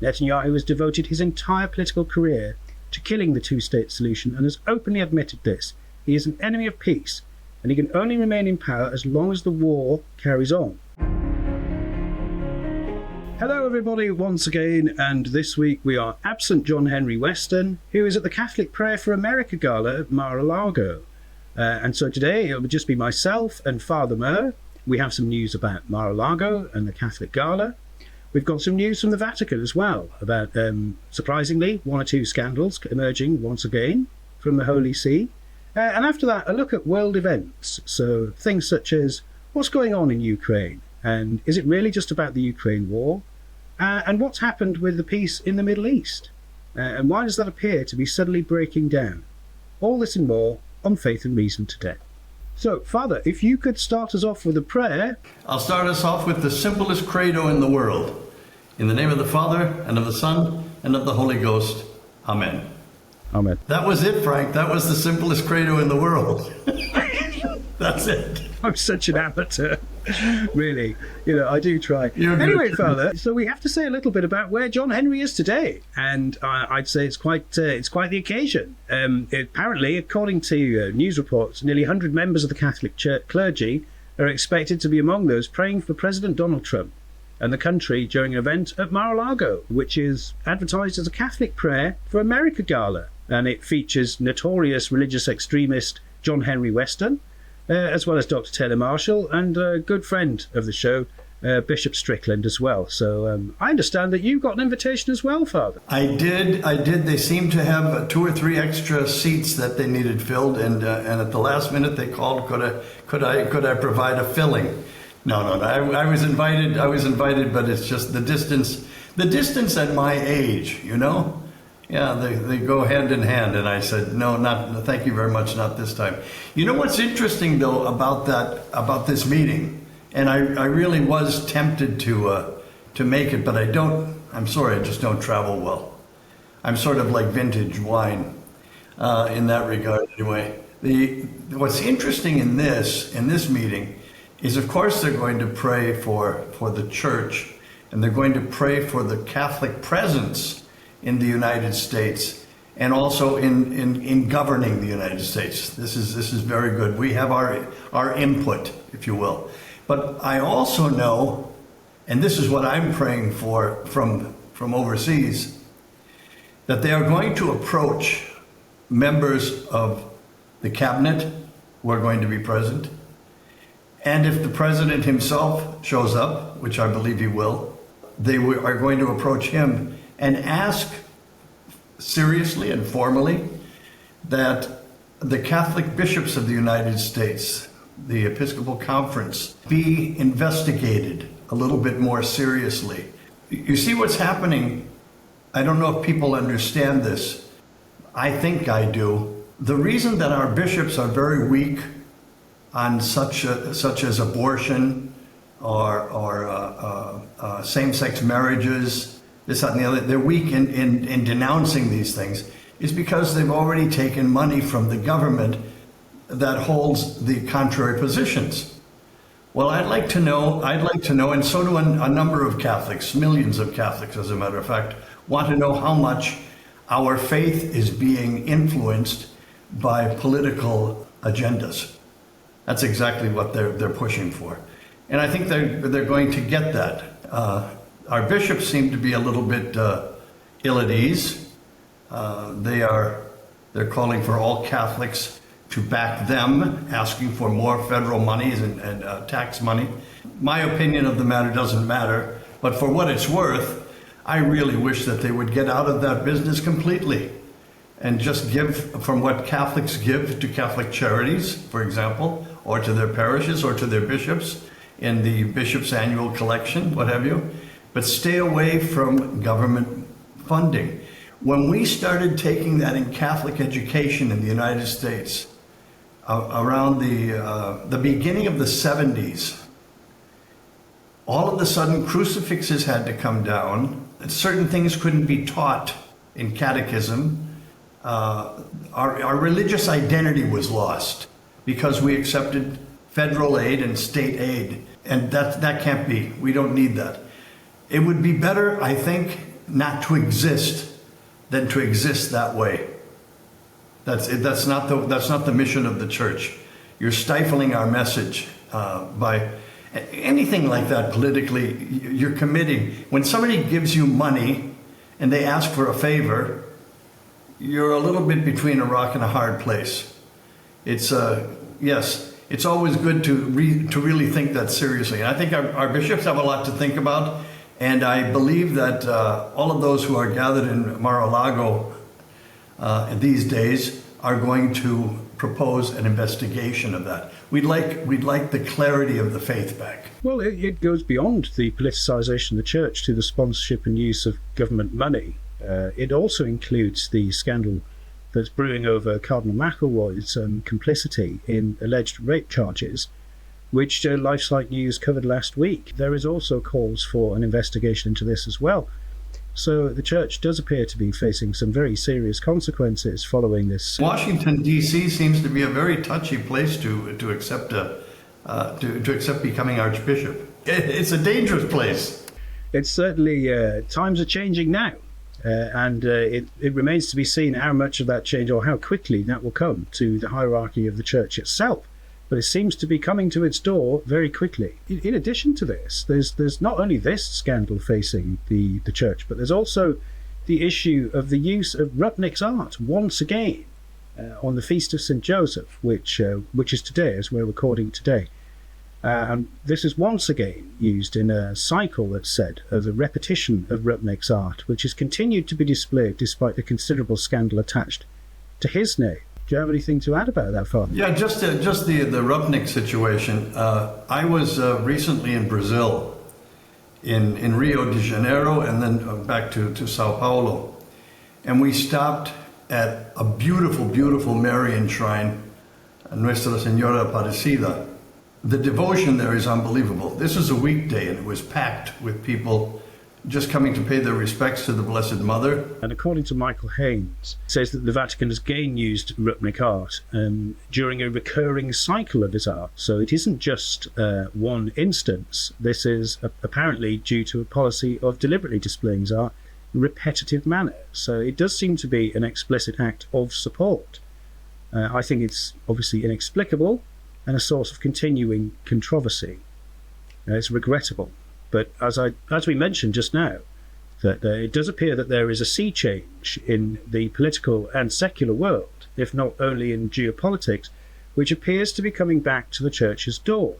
Netanyahu has devoted his entire political career to killing the two-state solution and has openly admitted this. He is an enemy of peace, and he can only remain in power as long as the war carries on. Hello everybody once again, and this week we are absent John Henry Weston, who is at the Catholic Prayer for America Gala at Mar-a-Lago. And so today it will just be myself and Father Mer. We have some news about Mar-a-Lago and the Catholic Gala. We've got some news from the Vatican as well about, surprisingly, one or two scandals emerging once again from the Holy See. And after that, a look at world events. So things such as what's going on in Ukraine, and is it really just about the Ukraine war? And what's happened with the peace in the Middle East? And why does that appear to be suddenly breaking down? All this and more on Faith and Reason today. So, Father, if you could start us off with a prayer. I'll start us off with the simplest credo in the world. In the name of the Father, and of the Son, and of the Holy Ghost. Amen. Amen. That was it, Frank. That was the simplest credo in the world. That's it. I'm such an amateur. Really, I do try. Anyway, Father, so we have to say a little bit about where John Henry is today, and I'd say it's quite the occasion. Apparently, according to news reports, nearly 100 members of the Catholic Church clergy are expected to be among those praying for President Donald Trump and the country during an event at Mar-a-Lago, which is advertised as a Catholic Prayer for America Gala, and it features notorious religious extremist John Henry Weston, as well as Dr. Taylor Marshall, and a good friend of the show, Bishop Strickland as well. So I understand that you got an invitation as well, Father. I did. They seemed to have 2 or 3 extra seats that they needed filled, and at the last minute they called, could I provide a filling? No. I was invited, but it's just the distance at my age, Yeah, they go hand in hand, and I said, no, thank you very much, not this time. You know what's interesting though about this meeting, and I really was tempted to make it, but I'm sorry, I just don't travel well. I'm sort of like vintage wine in that regard anyway. What's interesting in this meeting is, of course, they're going to pray for the church, and they're going to pray for the Catholic presence in the United States, and also in governing the United States. This is very good. We have our input, if you will. But I also know, and this is what I'm praying for from overseas, that they are going to approach members of the cabinet who are going to be present. And if the president himself shows up, which I believe he will, they are going to approach him and ask seriously and formally that the Catholic bishops of the United States, the Episcopal Conference, be investigated a little bit more seriously. You see what's happening? I don't know if people understand this. I think I do. The reason that our bishops are very weak on such as abortion or same-sex marriages, this, that, and the other, they're weak in denouncing these things, is because they've already taken money from the government that holds the contrary positions. Well, I'd like to know, and so do a number of Catholics, millions of Catholics, as a matter of fact, want to know how much our faith is being influenced by political agendas. That's exactly what they're pushing for. And I think they're going to get that. Our bishops seem to be a little bit ill at ease. They're calling for all Catholics to back them, asking for more federal monies and tax money. My opinion of the matter doesn't matter, but for what it's worth, I really wish that they would get out of that business completely and just give from what Catholics give to Catholic charities, for example, or to their parishes or to their bishops in the bishop's annual collection, what have you, but stay away from government funding. When we started taking that in Catholic education in the United States, around the beginning of the 70s, all of a sudden crucifixes had to come down. Certain things couldn't be taught in catechism. Our religious identity was lost because we accepted federal aid and state aid, and that can't be. We don't need that. It would be better, I think, not to exist than to exist that way. That's not the mission of the church. You're stifling our message by anything like that politically. You're committing. When somebody gives you money and they ask for a favor, you're a little bit between a rock and a hard place. It's yes, it's always good to really think that seriously. And I think our bishops have a lot to think about. And I believe that all of those who are gathered in Mar-a-Lago these days are going to propose an investigation of that. We'd like the clarity of the faith back. Well, it goes beyond the politicization of the church to the sponsorship and use of government money. It also includes the scandal that's brewing over Cardinal McElroy's complicity in alleged rape charges, which Lifesight News covered last week. There is also calls for an investigation into this as well. So the church does appear to be facing some very serious consequences following this. Washington, D.C. seems to be a very touchy place to accept becoming archbishop. It's a dangerous place. It's certainly, times are changing now. And it remains to be seen how much of that change or how quickly that will come to the hierarchy of the church itself. But it seems to be coming to its door very quickly. In addition to this, there's not only this scandal facing the church, but there's also the issue of the use of Rupnik's art once again on the Feast of St. Joseph, which is today, as we're recording today. And this is once again used in a cycle, that's said, of the repetition of Rupnik's art, which has continued to be displayed despite the considerable scandal attached to his name. Do you have anything to add about that, Father? Yeah, just the Rupnik situation. I was recently in Brazil, in Rio de Janeiro, and then back to Sao Paulo. And we stopped at a beautiful, beautiful Marian shrine, Nuestra Señora Aparecida. The devotion there is unbelievable. This is a weekday, and it was packed with people just coming to pay their respects to the Blessed Mother. And according to Michael Haynes, it says that the Vatican has again used Rupnik art during a recurring cycle of his art. So it isn't just one instance. This is apparently due to a policy of deliberately displaying his art in a repetitive manner. So it does seem to be an explicit act of support. I think it's obviously inexplicable and a source of continuing controversy. It's regrettable. But as we mentioned just now, that it does appear that there is a sea change in the political and secular world, if not only in geopolitics, which appears to be coming back to the church's door.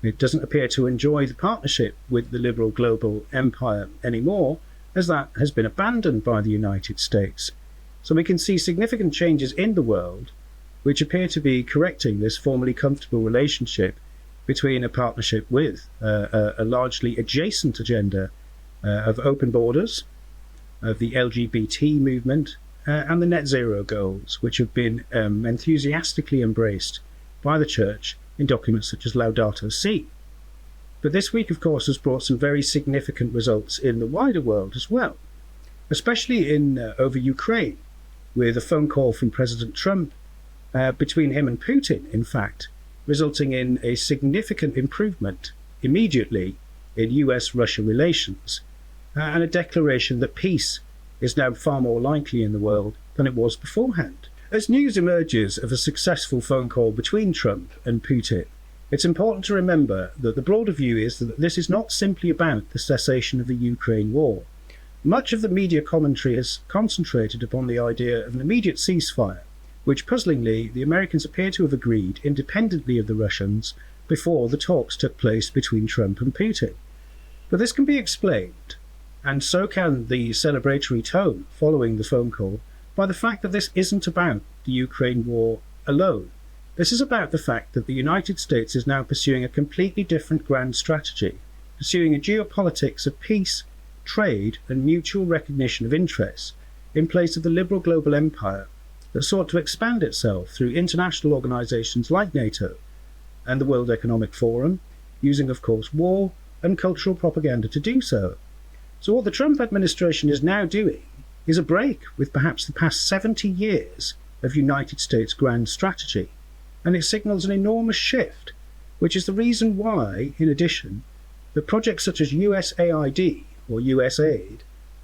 It doesn't appear to enjoy the partnership with the liberal global empire anymore, as that has been abandoned by the United States. So we can see significant changes in the world, which appear to be correcting this formerly comfortable relationship between a partnership with a largely adjacent agenda of open borders, of the LGBT movement, and the net zero goals, which have been enthusiastically embraced by the church in documents such as Laudato Si. But this week, of course, has brought some very significant results in the wider world as well, especially over Ukraine, with a phone call from President Trump between him and Putin, in fact, resulting in a significant improvement immediately in US-Russia relations, and a declaration that peace is now far more likely in the world than it was beforehand. As news emerges of a successful phone call between Trump and Putin, it's important to remember that the broader view is that this is not simply about the cessation of the Ukraine war. Much of the media commentary has concentrated upon the idea of an immediate ceasefire, which, puzzlingly, the Americans appear to have agreed independently of the Russians before the talks took place between Trump and Putin. But this can be explained, and so can the celebratory tone following the phone call, by the fact that this isn't about the Ukraine war alone. This is about the fact that the United States is now pursuing a completely different grand strategy, pursuing a geopolitics of peace, trade, and mutual recognition of interests in place of the liberal global empire that sought to expand itself through international organisations like NATO and the World Economic Forum, using, of course, war and cultural propaganda to do so. So what the Trump administration is now doing is a break with perhaps the past 70 years of United States grand strategy, and it signals an enormous shift, which is the reason why, in addition, the projects such as USAID or USAID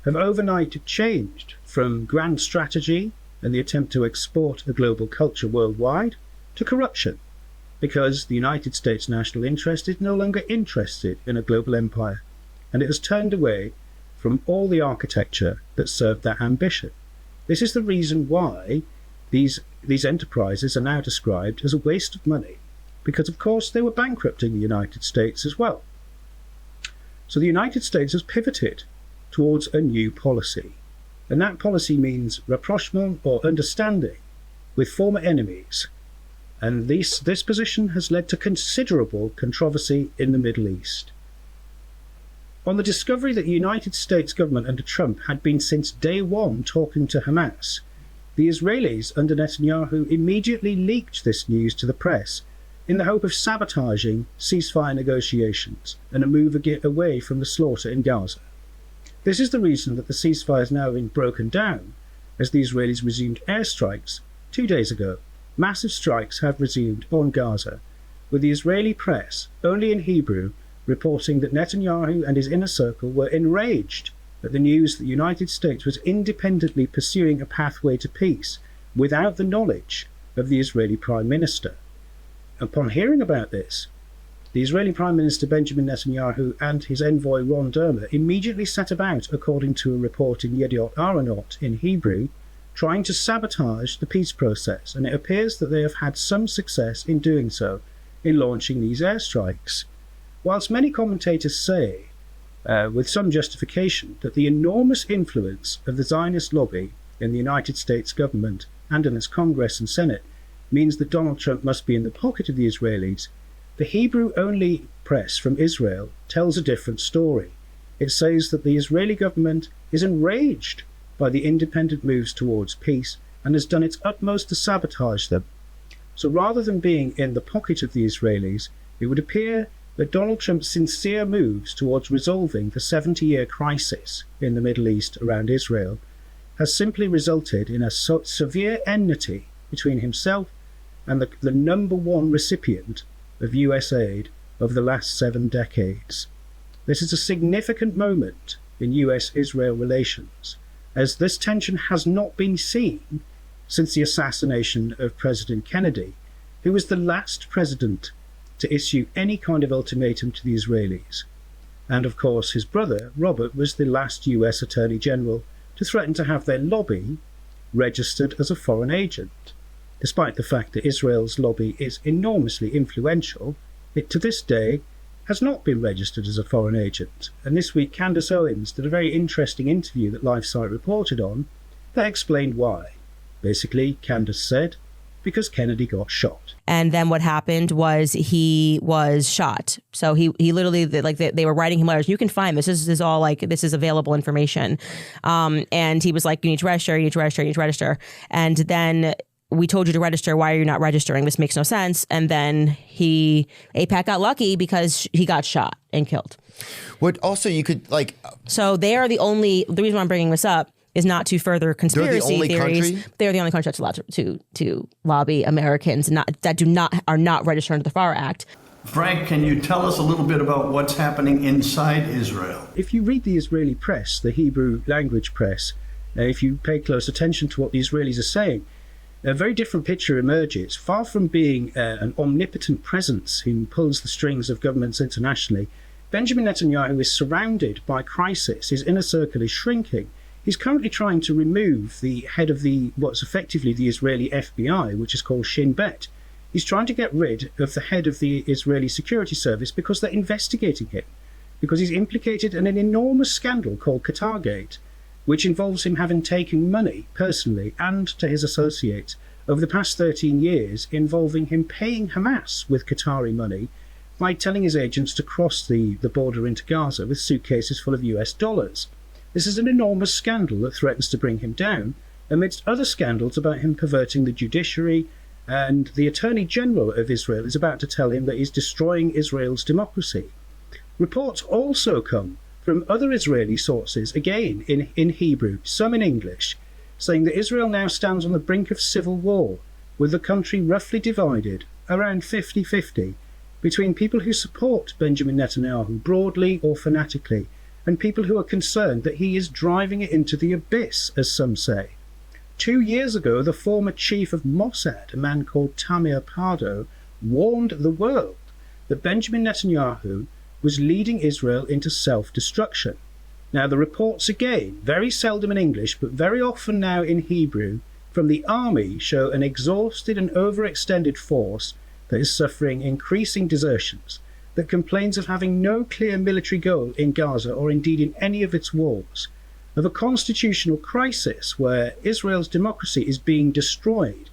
have overnight changed from grand strategy and the attempt to export a global culture worldwide to corruption, because the United States national interest is no longer interested in a global empire, and it has turned away from all the architecture that served that ambition. This is the reason why these enterprises are now described as a waste of money, because of course they were bankrupting the United States as well. So the United States has pivoted towards a new policy, and that policy means rapprochement or understanding with former enemies, and this position has led to considerable controversy in the Middle East. On the discovery that the United States government under Trump had been since day one talking to Hamas, the Israelis under Netanyahu immediately leaked this news to the press in the hope of sabotaging ceasefire negotiations and a move away from the slaughter in Gaza. This is the reason that the ceasefire has now been broken down, as the Israelis resumed airstrikes 2 days ago. Massive strikes have resumed on Gaza, with the Israeli press, only in Hebrew, reporting that Netanyahu and his inner circle were enraged at the news that the United States was independently pursuing a pathway to peace without the knowledge of the Israeli Prime Minister. Upon hearing about this, the Israeli Prime Minister Benjamin Netanyahu and his envoy Ron Dermer immediately set about, according to a report in Yediot Aharonot in Hebrew, trying to sabotage the peace process, and it appears that they have had some success in doing so, in launching these airstrikes. Whilst many commentators say, with some justification, that the enormous influence of the Zionist lobby in the United States government and in its Congress and Senate means that Donald Trump must be in the pocket of the Israelis, the Hebrew-only press from Israel tells a different story. It says that the Israeli government is enraged by the independent moves towards peace and has done its utmost to sabotage them. So rather than being in the pocket of the Israelis, it would appear that Donald Trump's sincere moves towards resolving the 70-year crisis in the Middle East around Israel has simply resulted in a severe enmity between himself and the number one recipient of US aid over the last 7 decades. This is a significant moment in US-Israel relations, as this tension has not been seen since the assassination of President Kennedy, who was the last president to issue any kind of ultimatum to the Israelis. And of course his brother, Robert, was the last US Attorney General to threaten to have their lobby registered as a foreign agent. Despite the fact that Israel's lobby is enormously influential, it to this day has not been registered as a foreign agent. And this week Candace Owens did a very interesting interview that LifeSite reported on that explained why. Basically, Candace said, because Kennedy got shot. And then what happened was he was shot. So he literally, they were writing him letters. You can find this. This is all this is available information. And he was like, you need to register, you need to register, you need to register. And then we told you to register. Why are you not registering? This makes no sense. And then AIPAC got lucky because he got shot and killed. What also you could So they are the reason why I'm bringing this up is not to further conspiracy theories. Country? They're the only country that's allowed to lobby Americans that are not registered under the FAR Act. Frank, can you tell us a little bit about what's happening inside Israel? If you read the Israeli press, the Hebrew language press, if you pay close attention to what the Israelis are saying, a very different picture emerges. Far from being an omnipotent presence who pulls the strings of governments internationally, Benjamin Netanyahu is surrounded by crisis. His inner circle is shrinking. He's currently trying to remove the head of what's effectively the Israeli FBI, which is called Shin Bet. He's trying to get rid of the head of the Israeli security service because they're investigating him, because he's implicated in an enormous scandal called Qatargate, which involves him having taken money personally and to his associates over the past 13 years, involving him paying Hamas with Qatari money by telling his agents to cross the border into Gaza with suitcases full of US dollars. This is an enormous scandal that threatens to bring him down, amidst other scandals about him perverting the judiciary, and the Attorney General of Israel is about to tell him that he's destroying Israel's democracy. Reports also come from other Israeli sources, again in Hebrew, some in English, saying that Israel now stands on the brink of civil war, with the country roughly divided, around 50-50, between people who support Benjamin Netanyahu broadly or fanatically, and people who are concerned that he is driving it into the abyss, as some say. 2 years ago, the former chief of Mossad, a man called Tamir Pardo, warned the world that Benjamin Netanyahu was leading Israel into self-destruction. Now, the reports again, very seldom in English, but very often now in Hebrew, from the army show an exhausted and overextended force that is suffering increasing desertions, that complains of having no clear military goal in Gaza or indeed in any of its wars, of a constitutional crisis where Israel's democracy is being destroyed.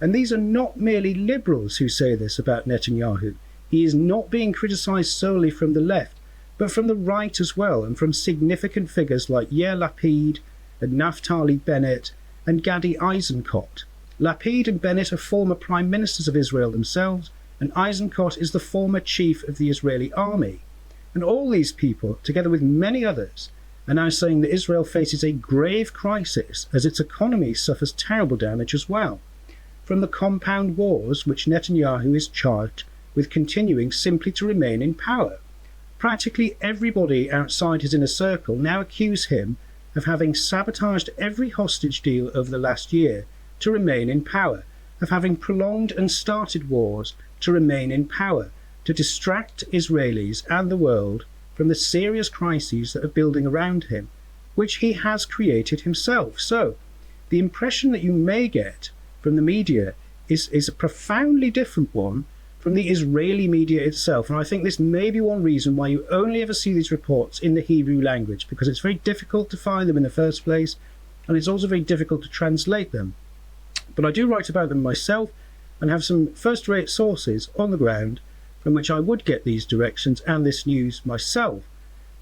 And these are not merely liberals who say this about Netanyahu. He is not being criticised solely from the left, but from the right as well, and from significant figures like Yair Lapid and Naftali Bennett and Gadi Eisenkot. Lapid and Bennett are former prime ministers of Israel themselves, and Eisenkot is the former chief of the Israeli army. And all these people, together with many others, are now saying that Israel faces a grave crisis as its economy suffers terrible damage as well, from the compound wars which Netanyahu is charged with continuing simply to remain in power. Practically everybody outside his inner circle now accuse him of having sabotaged every hostage deal over the last year to remain in power, of having prolonged and started wars to remain in power, to distract Israelis and the world from the serious crises that are building around him, which he has created himself. So, the impression that you may get from the media is a profoundly different one from the Israeli media itself. And I think this may be one reason why you only ever see these reports in the Hebrew language, because it's very difficult to find them in the first place, and it's also very difficult to translate them. But I do write about them myself and have some first-rate sources on the ground from which I would get these directions and this news myself.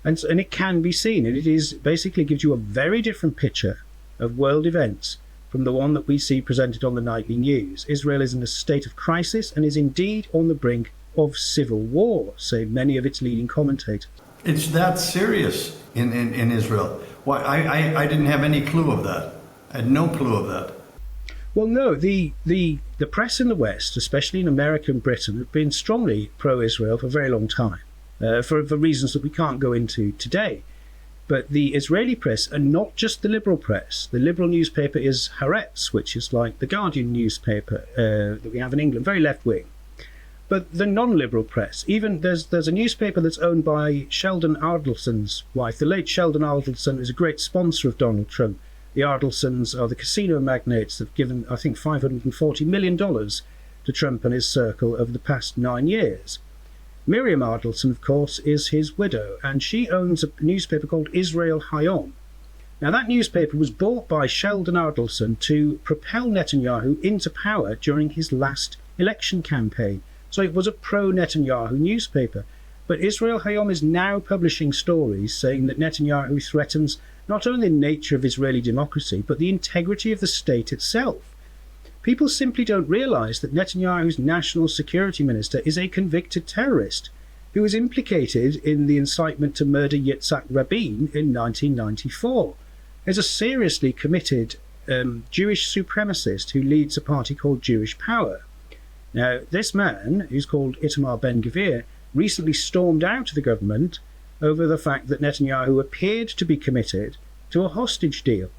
And it can be seen, and it is basically gives you a very different picture of world events from the one that we see presented on the nightly news. Israel is in a state of crisis and is indeed on the brink of civil war, say many of its leading commentators. It's that serious in Israel. Why, I didn't have any clue of that. I had no clue of that. Well, no, the press in the West, especially in America and Britain, have been strongly pro-Israel for a very long time, for reasons that we can't go into today. But the Israeli press, and not just the liberal press, the liberal newspaper is Haaretz, which is like the Guardian newspaper that we have in England, very left-wing. But the non-liberal press, even there's a newspaper that's owned by Sheldon Adelson's wife. The late Sheldon Adelson is a great sponsor of Donald Trump. The Adelsons are the casino magnates that have given, I think, $540 million to Trump and his circle over the past 9 years. Miriam Adelson, of course, is his widow, and she owns a newspaper called Israel Hayom. Now, that newspaper was bought by Sheldon Adelson to propel Netanyahu into power during his last election campaign. So it was a pro-Netanyahu newspaper. But Israel Hayom is now publishing stories saying that Netanyahu threatens not only the nature of Israeli democracy, but the integrity of the state itself. People simply don't realize that Netanyahu's national security minister is a convicted terrorist who was implicated in the incitement to murder Yitzhak Rabin in 1994. Is a seriously committed Jewish supremacist who leads a party called Jewish Power. Now, this man, who's called Itamar Ben-Gvir, recently stormed out of the government over the fact that Netanyahu appeared to be committed to a hostage deal.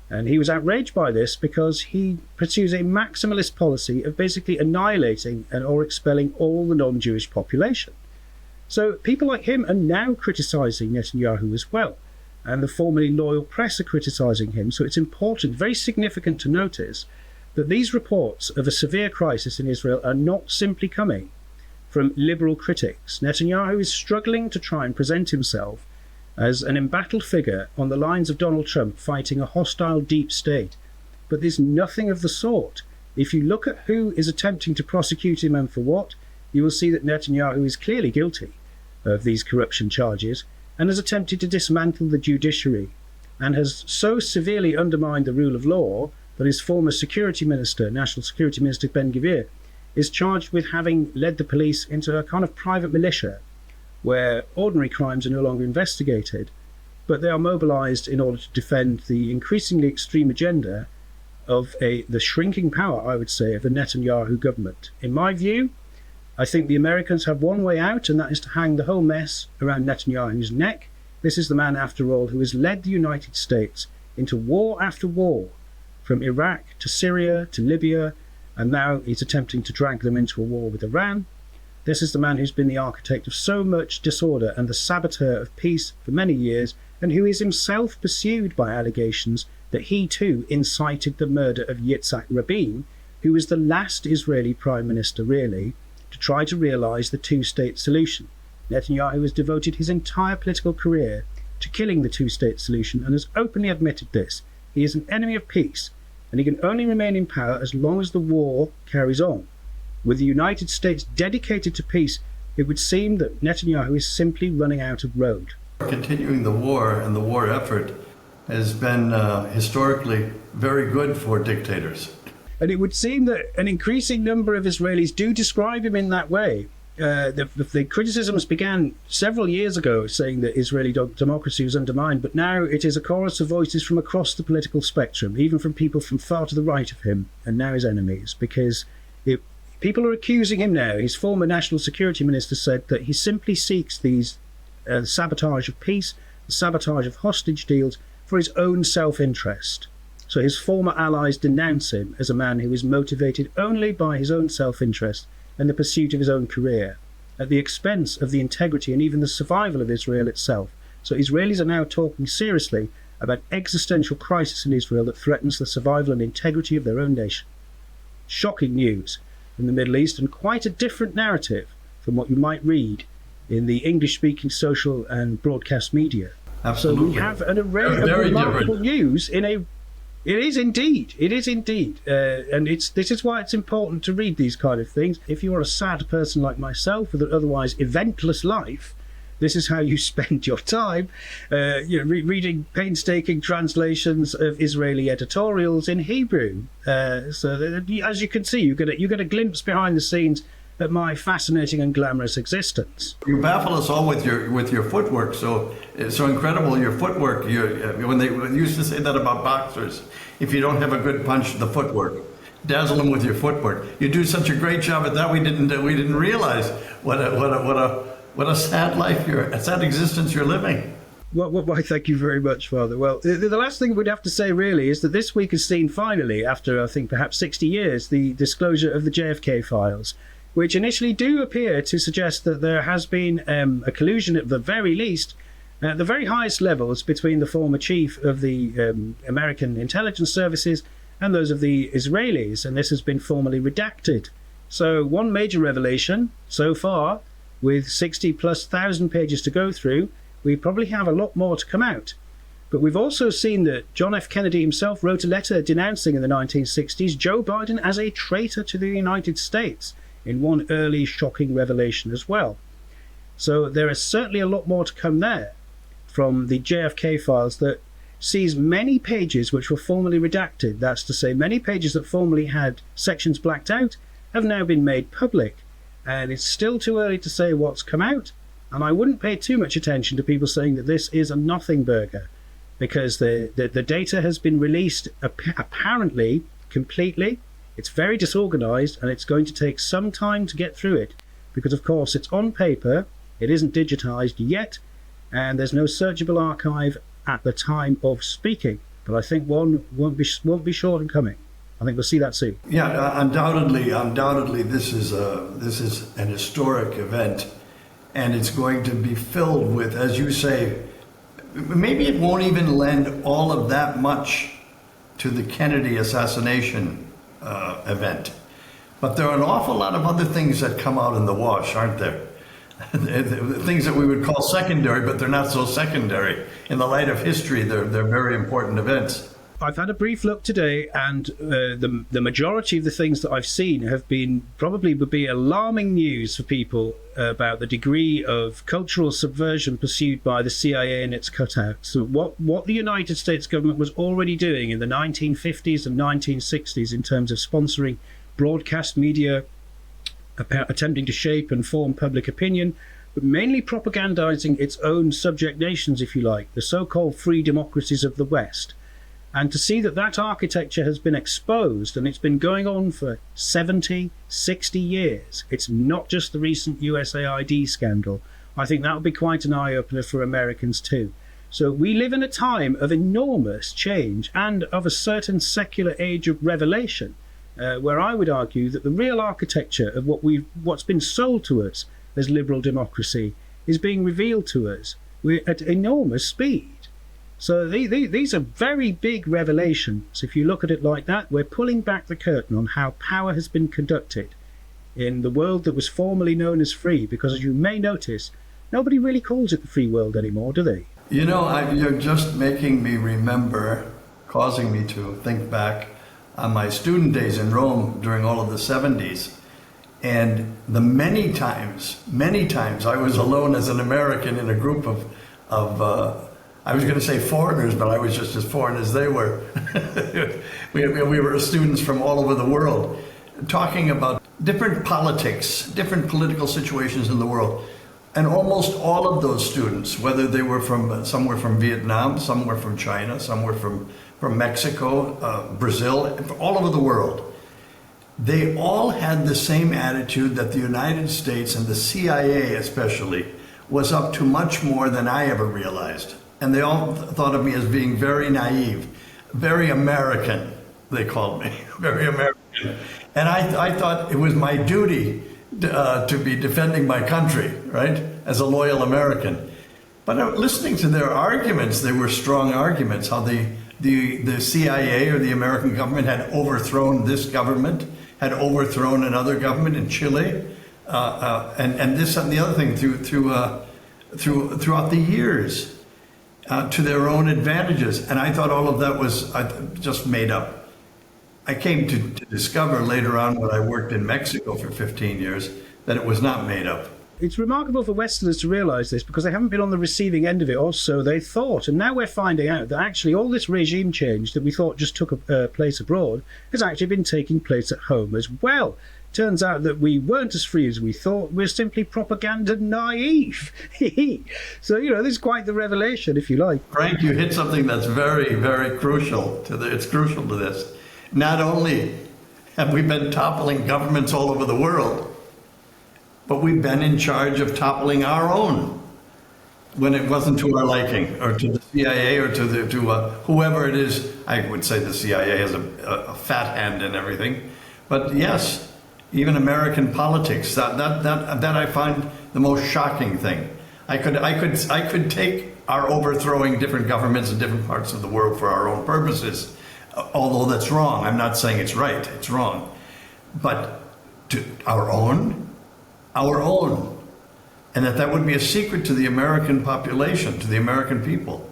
And he was outraged by this because he pursues a maximalist policy of basically annihilating or expelling all the non-Jewish population. So people like him are now criticising Netanyahu as well. And the formerly loyal press are criticising him. So it's important, very significant to notice that these reports of a severe crisis in Israel are not simply coming from liberal critics. Netanyahu is struggling to try and present himself as an embattled figure on the lines of Donald Trump fighting a hostile deep state. But there's nothing of the sort. If you look at who is attempting to prosecute him and for what, you will see that Netanyahu is clearly guilty of these corruption charges and has attempted to dismantle the judiciary and has so severely undermined the rule of law that his former security minister, National Security Minister Ben-Gvir, is charged with having led the police into a kind of private militia where ordinary crimes are no longer investigated, but they are mobilized in order to defend the increasingly extreme agenda of the shrinking power, I would say, of the Netanyahu government. In my view, I think the Americans have one way out, and that is to hang the whole mess around Netanyahu's neck This is the man, after all, who has led the United States into war after war, from Iraq to Syria to Libya, and now he's attempting to drag them into a war with Iran. This is the man who's been the architect of so much disorder and the saboteur of peace for many years, and who is himself pursued by allegations that he too incited the murder of Yitzhak Rabin, who was the last Israeli Prime Minister, really, to try to realise the two-state solution. Netanyahu has devoted his entire political career to killing the two-state solution and has openly admitted this. He is an enemy of peace, and he can only remain in power as long as the war carries on. With the United States dedicated to peace, it would seem that Netanyahu is simply running out of road. Continuing the war and the war effort has been historically very good for dictators. And it would seem that an increasing number of Israelis do describe him in that way. The criticisms began several years ago, saying that Israeli democracy was undermined, but now it is a chorus of voices from across the political spectrum, even from people from far to the right of him, and now his enemies, because people are accusing him now. His former national security minister said that he simply seeks these sabotage of peace, the sabotage of hostage deals for his own self-interest. So his former allies denounce him as a man who is motivated only by his own self-interest and the pursuit of his own career, at the expense of the integrity and even the survival of Israel itself. So Israelis are now talking seriously about existential crisis in Israel that threatens the survival and integrity of their own nation. Shocking news from the Middle East, and quite a different narrative from what you might read in the English-speaking social and broadcast media. Absolutely. So we have an array of remarkable news in a... It is indeed. And this is why it's important to read these kind of things. If you are a sad person like myself with an otherwise eventless life, this is how you spend your time, reading painstaking translations of Israeli editorials in Hebrew. So that, as you can see, you get a glimpse behind the scenes at my fascinating and glamorous existence. You baffle us all with your footwork. So it's so incredible, your footwork. When they used to say that about boxers, if you don't have a good punch, the footwork. Dazzle them with your footwork. You do such a great job at that. We didn't realize what a sad life, a sad existence you're living. Why, thank you very much, Father. Well, the last thing we'd have to say, really, is that this week has seen, finally, after, I think, perhaps 60 years, the disclosure of the JFK files, which initially do appear to suggest that there has been a collusion, at the very least, at the very highest levels, between the former chief of the American intelligence services and those of the Israelis, and this has been formally redacted. So one major revelation so far, with 60,000+ pages to go through, we probably have a lot more to come out. But we've also seen that John F. Kennedy himself wrote a letter denouncing in the 1960s Joe Biden as a traitor to the United States, in one early shocking revelation as well. So there is certainly a lot more to come there from the JFK files that sees many pages which were formally redacted. That's to say, many pages that formerly had sections blacked out have now been made public. And it's still too early to say what's come out, and I wouldn't pay too much attention to people saying that this is a nothing burger, because the data has been released apparently completely. It's very disorganized, and it's going to take some time to get through it, because of course it's on paper, it isn't digitized yet, and there's no searchable archive at the time of speaking. But I think one won't be short in coming. I think we'll see that soon. Yeah, undoubtedly, this is an historic event, and it's going to be filled with, as you say, maybe it won't even lend all of that much to the Kennedy assassination event, but there are an awful lot of other things that come out in the wash, aren't there? Things that we would call secondary, but they're not so secondary. In the light of history, they're very important events. I've had a brief look today, and the majority of the things that I've seen have been would be alarming news for people about the degree of cultural subversion pursued by the CIA and its cutouts. So what the United States government was already doing in the 1950s and 1960s in terms of sponsoring broadcast media, attempting to shape and form public opinion, but mainly propagandizing its own subject nations, if you like, the so-called free democracies of the West. And to see that architecture has been exposed, and it's been going on for 70, 60 years. It's not just the recent USAID scandal I think that would be quite an eye-opener for Americans too. So we live in a time of enormous change and of a certain secular age of revelation, where I would argue that the real architecture of what's been sold to us as liberal democracy is being revealed to us at enormous speed. So these are very big revelations. If you look at it like that, we're pulling back the curtain on how power has been conducted in the world that was formerly known as free, because as you may notice, nobody really calls it the free world anymore, do they? You know, you're just making me remember, causing me to think back on my student days in Rome during all of the 70s. And the many times I was alone as an American in a group of I was going to say foreigners, but I was just as foreign as they were. we were students from all over the world, talking about different politics, different political situations in the world. And almost all of those students, whether they were some were from Vietnam, some were from China, some were from Mexico, Brazil, all over the world, they all had the same attitude that the United States and the CIA especially was up to much more than I ever realized. And they all thought of me as being very naive, very American, they called me, very American. And I thought it was my duty to be defending my country, right, as a loyal American. But listening to their arguments, they were strong arguments, how the CIA or the American government had overthrown this government, had overthrown another government in Chile, and this and the other thing throughout the years to their own advantages. And I thought all of that was just made up. I came to discover later on when I worked in Mexico for 15 years that it was not made up. It's remarkable for Westerners to realise this because they haven't been on the receiving end of it, or so they thought. And now we're finding out that actually all this regime change that we thought just took place abroad has actually been taking place at home as well. Turns out that we weren't as free as we thought. We're simply propaganda naive. So, this is quite the revelation, if you like. Frank, you hit something that's very, very crucial. It's crucial to this. Not only have we been toppling governments all over the world, but we've been in charge of toppling our own when it wasn't to our liking, or to the CIA, or to whoever it is. I would say the CIA has a fat hand in everything, but yes, even American politics. That I find the most shocking thing. I could take our overthrowing different governments in different parts of the world for our own purposes. Although that's wrong. I'm not saying it's right, it's wrong. But to our own, and that would be a secret to the American population, to the American people.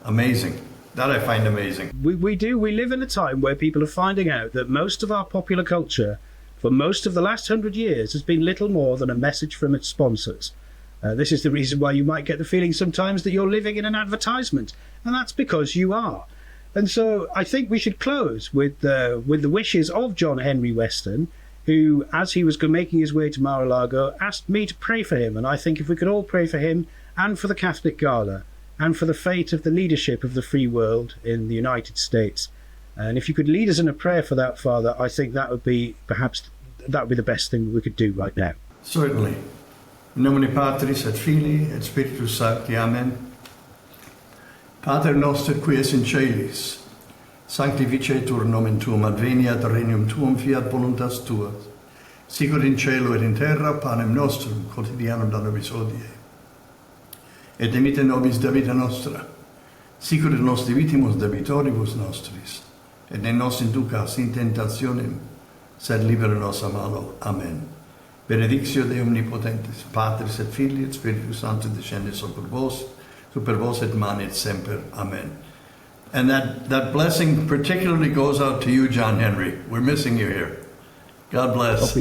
Amazing. That I find amazing. We do. We live in a time where people are finding out that most of our popular culture, for most of the last 100 years, has been little more than a message from its sponsors. This is the reason why you might get the feeling sometimes that you're living in an advertisement, and that's because you are. And so I think we should close with the wishes of John Henry Weston, who, as he was making his way to Mar-a-Lago, asked me to pray for him. And I think if we could all pray for him and for the Catholic Gala and for the fate of the leadership of the free world in the United States, and if you could lead us in a prayer for that, Father, I think that would be the best thing we could do right now. Certainly. In nomine Patris et Filii et Spiritus Sancti. Amen. Pater noster qui es in celis, sanctificetur nomen tuum, adveniat regnum tuum, fiat voluntas tua, sicut in cielo et in terra, panem nostrum quotidianum da nobis hodie. Et dimitte nobis debita nostra, sicut et nos divitimus debitoribus nostris, et ne nos inducas in tentationem, sed libera nos a malo. Amen. Benedictio Dei omnipotentis, Patris et Filii et Spiritus Sanctus descendit super vos et manet semper. Amen. And that blessing particularly goes out to you, John Henry. We're missing you here. God bless.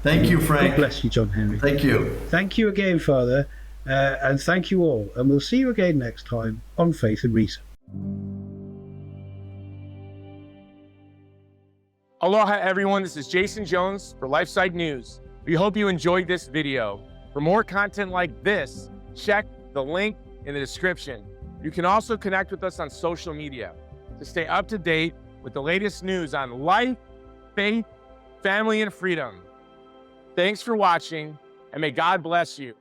Thank you, Frank. God bless you, John Henry. Thank you. Thank you again, Father. And thank you all. And we'll see you again next time on Faith and Reason. Aloha, everyone. This is Jason Jones for LifeSite News. We hope you enjoyed this video. For more content like this, check the link in the description. You can also connect with us on social media to stay up to date with the latest news on life, faith, family, and freedom. Thanks for watching, and may God bless you.